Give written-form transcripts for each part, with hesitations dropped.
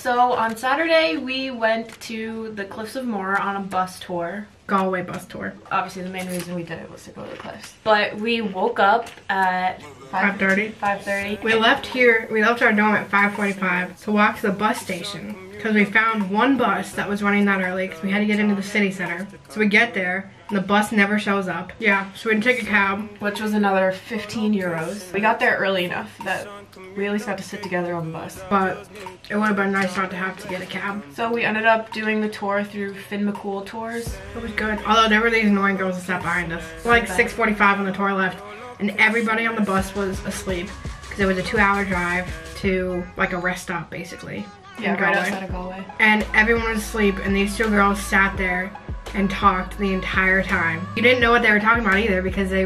So on Saturday we went to the Cliffs of Moher on a bus tour. Galway bus tour. Obviously the main reason we did it was to go to the cliffs. But we woke up at 5:30. We left our dorm at 5:45 to walk to the bus station because we found one bus that was running that early because we had to get into the city center. So we get there and the bus never shows up. Yeah, so we didn't take a cab. Which was another 15 euros. We got there early enough that we at least got to sit together on the bus. But it would have been nice not to have to get a cab. So we ended up doing the tour through Finn Mccools Tours. It was good. Although there were these annoying girls that sat behind us. Like 6:45 when the tour left and everybody on the bus was asleep because it was a 2-hour drive to like a rest stop basically. Yeah, right outside of Galway. And everyone was asleep and these two girls sat there and talked the entire time. You didn't know what they were talking about either because they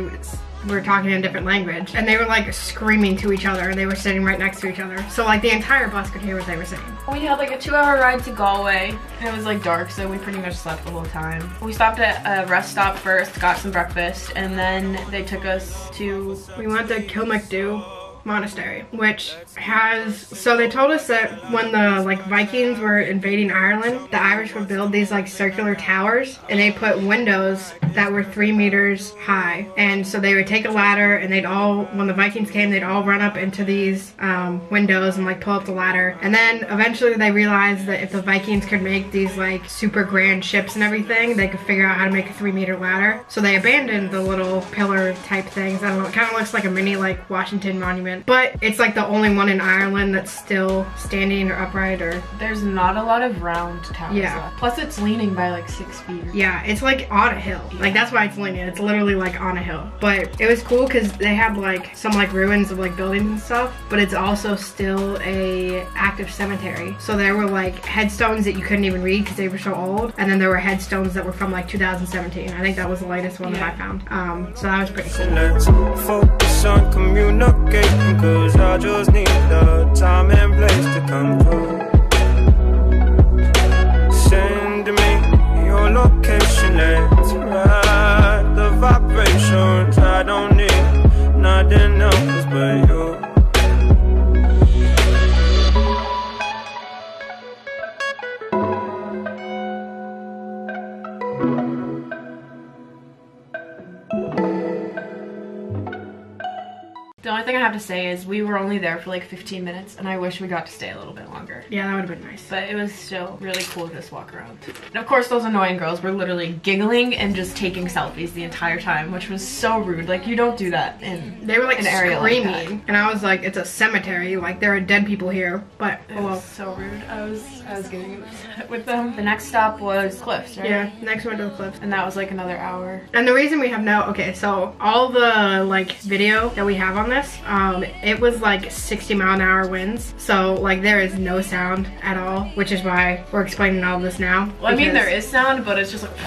were talking in a different language. And they were like screaming to each other and they were sitting right next to each other. So like the entire bus could hear what they were saying. We had like a 2-hour ride to Galway and it was like dark, so we pretty much slept the whole time. We stopped at a rest stop first, got some breakfast, and then they took us to... We went to Kilmacduagh Monastery, which has, so they told us that when the like Vikings were invading Ireland, the Irish would build these like circular towers and they put windows that were 3 meters high, and so they would take a ladder and they'd all, when the Vikings came, they'd all run up into these windows and like pull up the ladder, and then eventually they realized that if the Vikings could make these like super grand ships and everything, they could figure out how to make a 3-meter ladder, so they abandoned the little pillar type things. I don't know, it kind of looks like a mini like Washington Monument, but it's like the only one in Ireland that's still standing or upright, or there's not a lot of round towers left. Plus it's leaning by like 6 feet. Yeah, it's like on a hill. Like that's why it's leaning. It's literally like on a hill. But it was cool because they have like some like ruins of like buildings and stuff, but it's also still a active cemetery. So there were like headstones that you couldn't even read because they were so old, and then there were headstones that were from like 2017. I think that was the latest one that I found. So that was pretty cool. Let's focus on communicating, cause I just need the time and place to come through. Send me your location, let's ride the vibrations. I don't need nothing else but you. The only thing I have to say is we were only there for like 15 minutes and I wish we got to stay a little bit longer. Yeah, that would have been nice. But it was still really cool to just walk around. And of course those annoying girls were literally giggling and just taking selfies the entire time, which was so rude. Like you don't do that in They were like an area screaming. like that. And I was like, it's a cemetery, like there are dead people here. But It was so rude. I was getting upset with them. The next stop was Cliffs, right? Yeah, next one to the Cliffs. And that was like another hour. And the reason we have okay, so all the like video that we have on this, it was like 60-mile-an-hour winds. So like there is no sound at all, which is why we're explaining all this now. Well, I mean there is sound, but it's just like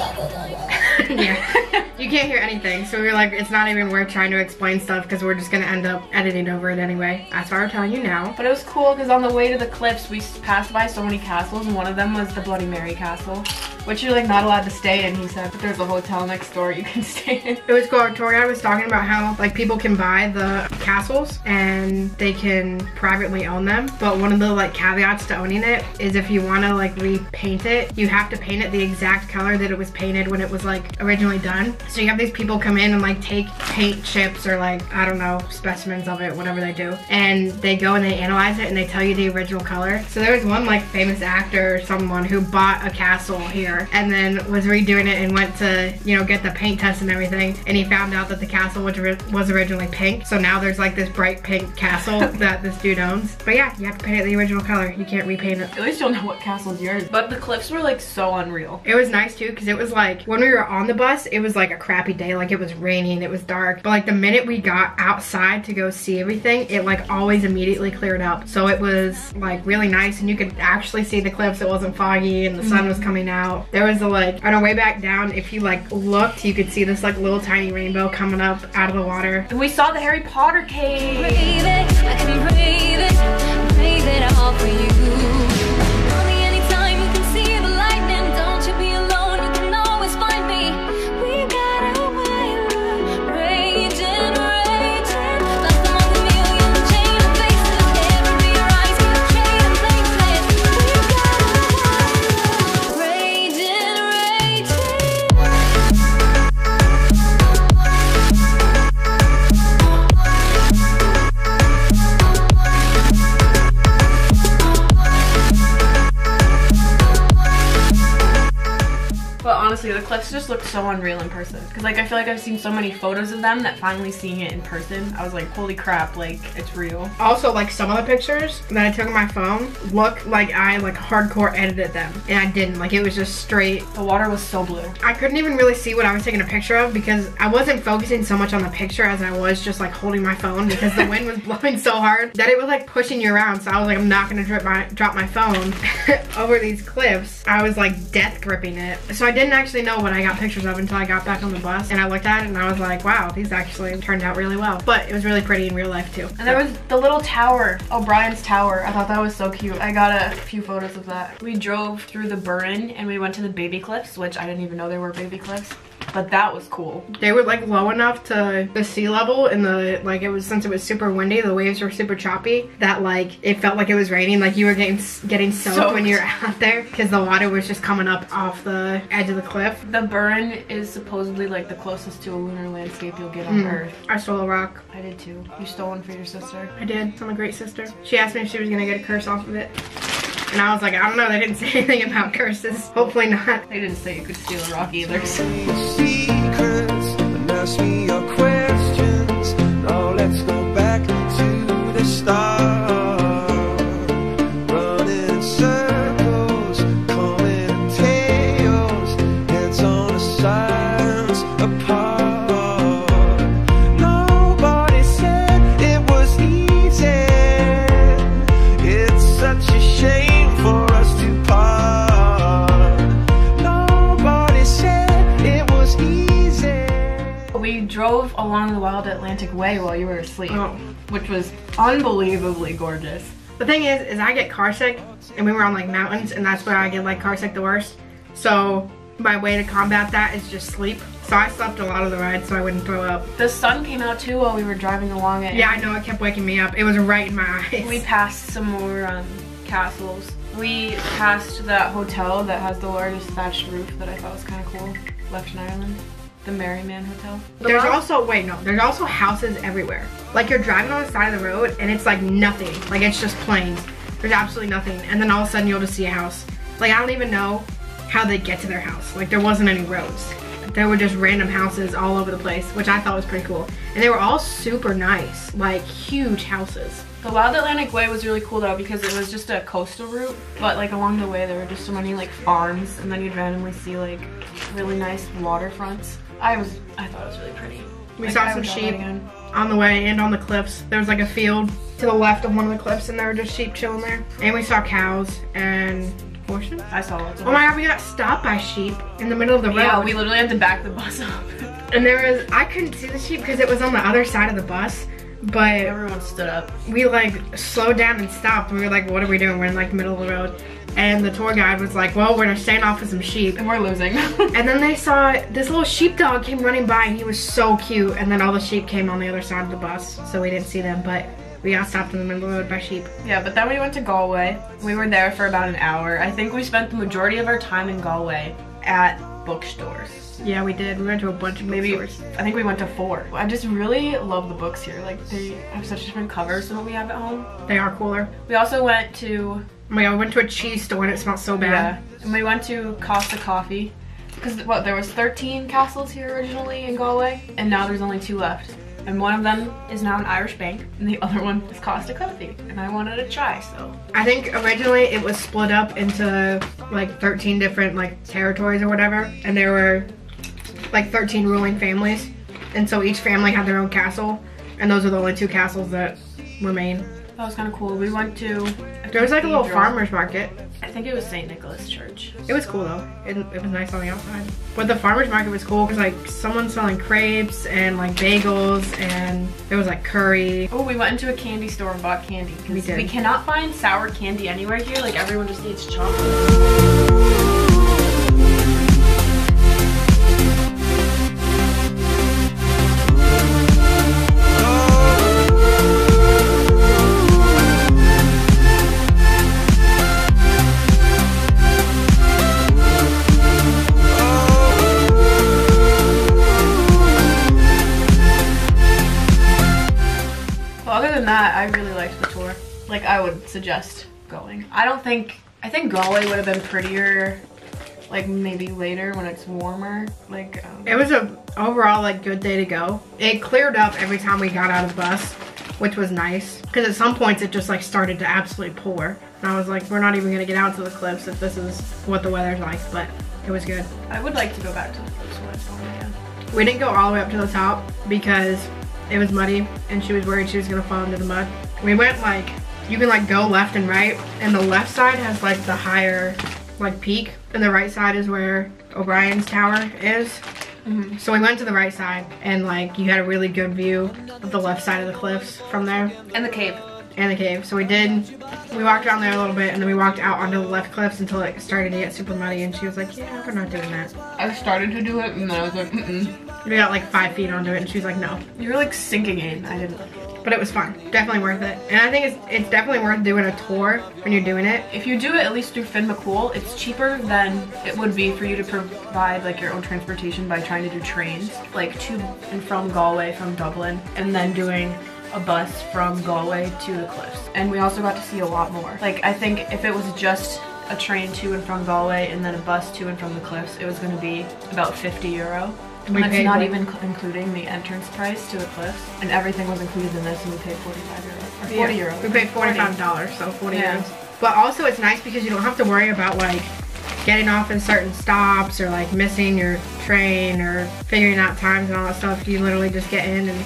yeah, you can't hear anything. So we were like, it's not even worth trying to explain stuff because we're just gonna end up editing over it anyway. That's why we're telling you now. But it was cool because on the way to the cliffs we passed by so many castles, and one of them was the Bloody Mary Castle, which you're like not allowed to stay in, he said, but there's a hotel next door you can stay in. It was cool. Our tour guide was talking about how like people can buy the castles and they can privately own them, but one of the like caveats to owning it is if you want to like repaint it, you have to paint it the exact color that it was painted when it was like originally done. So you have these people come in and like take paint chips or like, I don't know, specimens of it, whatever they do, and they go and they analyze it and they tell you the original color. So there was one like famous actor or someone who bought a castle here and then was redoing it and went to, you know, get the paint test and everything, and he found out that the castle was originally pink. So now there's like this bright pink castle that this dude owns. But yeah, you have to paint it the original color. You can't repaint it. At least you'll know what castle's yours. But the cliffs were like so unreal. It was nice too because it was like when we were on the bus, it was like a crappy day. Like it was raining, it was dark. But like the minute we got outside to go see everything, it like always immediately cleared up. So it was like really nice and you could actually see the cliffs. It wasn't foggy and the sun was coming out. There was a like, on our way back down, if you like looked, you could see this like little tiny rainbow coming up out of the water. And we saw the Harry Potter cave. Brave it, I can brave it all for you. Only anytime you can see the lightning, don't you be alone, you can always find me. We got a way, raging, lost among a million chain of faces, every rise in the chain of places. We cliffs just looked so unreal in person. Because like I feel like I've seen so many photos of them that finally seeing it in person, I was like, holy crap, like it's real. Also, like some of the pictures that I took on my phone look like I like hardcore edited them, and I didn't. Like it was just straight. The water was so blue. I couldn't even really see what I was taking a picture of because I wasn't focusing so much on the picture as I was just like holding my phone because the wind was blowing so hard that it was like pushing you around. So I was like, I'm not gonna drop my phone over these cliffs. I was like death gripping it. So I didn't actually know what I got pictures of until I got back on the bus, and I looked at it and I was like, wow, these actually turned out really well. But it was really pretty in real life too. And there was the little tower, O'Brien's tower. I thought that was so cute. I got a few photos of that. We drove through the Burren and we went to the baby cliffs, which I didn't even know there were baby cliffs. But that was cool. They were like low enough to the sea level, and the like it was, since it was super windy, the waves were super choppy, that like it felt like it was raining. Like you were getting soaked when you're out there because the water was just coming up off the edge of the cliff. The Burren is supposedly like the closest to a lunar landscape you'll get on Earth. I stole a rock. I did too. You stole one for your sister. I did. I'm a great sister. She asked me if she was gonna get a curse off of it. And I was like, I don't know, they didn't say anything about curses. Hopefully not. They didn't say you could steal a rock either. Secrets and ask me your questions. Now let's go back to the start. Running in circles, coming in tails, heads on the sides apart. Nobody said it was easy. It's such a shame for us to part. Nobody said it was easy. We drove along the Wild Atlantic Way while you were asleep, which was unbelievably gorgeous. The thing is I get car sick, and we were on like mountains, and that's where I get like car sick the worst. So my way to combat that is just sleep. So I slept a lot of the ride so I wouldn't throw up. The sun came out too while we were driving along it. Yeah, I know, it kept waking me up. It was right in my eyes. We passed some more castles. We passed that hotel that has the largest thatched roof that I thought was kind of cool. Left in Ireland. The Merryman Hotel. There's also, wait, no, there's also houses everywhere. Like you're driving on the side of the road and it's like nothing. Like it's just plains. There's absolutely nothing. And then all of a sudden you'll just see a house. Like I don't even know how they get to their house. Like there wasn't any roads. There were just random houses all over the place, which I thought was pretty cool. And they were all super nice, like huge houses. The Wild Atlantic Way was really cool though because it was just a coastal route, but like along the way there were just so many like farms, and then you'd randomly see like really nice waterfronts. I thought it was really pretty. We saw some sheep on the way and on the cliffs. There was like a field to the left of one of the cliffs, and there were just sheep chilling there. And we saw cows and horses. I saw lots of Oh my god, we got stopped by sheep in the middle of the road. Yeah, we literally had to back the bus up. And there was, I couldn't see the sheep because it was on the other side of the bus, but everyone stood up. We like slowed down and stopped, and we were like, what are we doing? We're in like the middle of the road. And the tour guide was like, well, we're gonna stand off with some sheep. And we're losing. And then they saw this little sheepdog came running by, and he was so cute. And then all the sheep came on the other side of the bus, so we didn't see them, but we got stopped in the middle of the road by sheep. Yeah, but then we went to Galway. We were there for about an hour. I think we spent the majority of our time in Galway at bookstores. Yeah, we did. We went to a bunch of bookstores. I think we went to 4. I just really love the books here. Like, they have such different covers than what we have at home. They are cooler. We also went to... Oh my god, we went to a cheese store and it smelled so bad. Yeah, and we went to Costa Coffee. Because, what, there was 13 castles here originally in Galway, and now there's only 2 left. And one of them is now an Irish bank, and the other one is Costa Coffee. And I wanted to try, so. I think originally it was split up into like 13 different like territories or whatever. And there were like 13 ruling families. And so each family had their own castle. And those are the only 2 castles that remain. That was kind of cool. We went to... There was like a little farmer's market. I think it was St. Nicholas Church. It was cool though. It was nice on the outside. But the farmer's market was cool because like someone selling crepes and like bagels, and there was like curry. Oh, we went into a candy store and bought candy. We did. We cannot find sour candy anywhere here. Like everyone just eats chocolate. I really liked the tour. Like, I would suggest going. I think Galway would have been prettier like maybe later when it's warmer. Like it was a overall like good day to go. It cleared up every time we got out of the bus, which was nice, because at some points it just like started to absolutely pour, and I was like, we're not even gonna get out to the cliffs if this is what the weather's like. But it was good. I would like to go back to the cliffs when it's warm again. We didn't go all the way up to the top because it was muddy and she was worried she was gonna fall into the mud. We went like, you can like go left and right, and the left side has like the higher like peak, and the right side is where O'Brien's tower is. So we went to the right side, and like you had a really good view of the left side of the cliffs from there. And the cave. And the cave. So we walked around there a little bit, and then we walked out onto the left cliffs until it started to get super muddy, and she was like, yeah, we're not doing that. I started to do it, and then I was like, We got like 5 feet onto it, and she was like, no. You were like sinking in. I didn't like it. But it was fun. Definitely worth it. And I think it's definitely worth doing a tour when you're doing it. If you do it at least through Finn Mccools, it's cheaper than it would be for you to provide like your own transportation by trying to do trains, like to and from Galway from Dublin, and then doing a bus from Galway to the cliffs. And we also got to see a lot more. Like I think if it was just a train to and from Galway and then a bus to and from the cliffs, it was going to be about €50. And that's not even including the entrance price to the cliffs, and everything was included in this, and we paid €45 or €40. We paid $45, so 40 euros. But also it's nice because you don't have to worry about like getting off in certain stops or like missing your train or figuring out times and all that stuff. You literally just get in and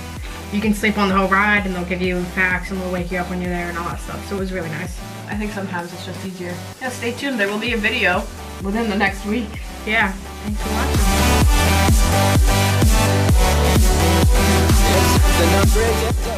you can sleep on the whole ride, and they'll give you facts and they'll wake you up when you're there and all that stuff. So it was really nice. I think sometimes it's just easier. Yeah, stay tuned. There will be a video within the next week. Yeah. Thanks for watching. It's the number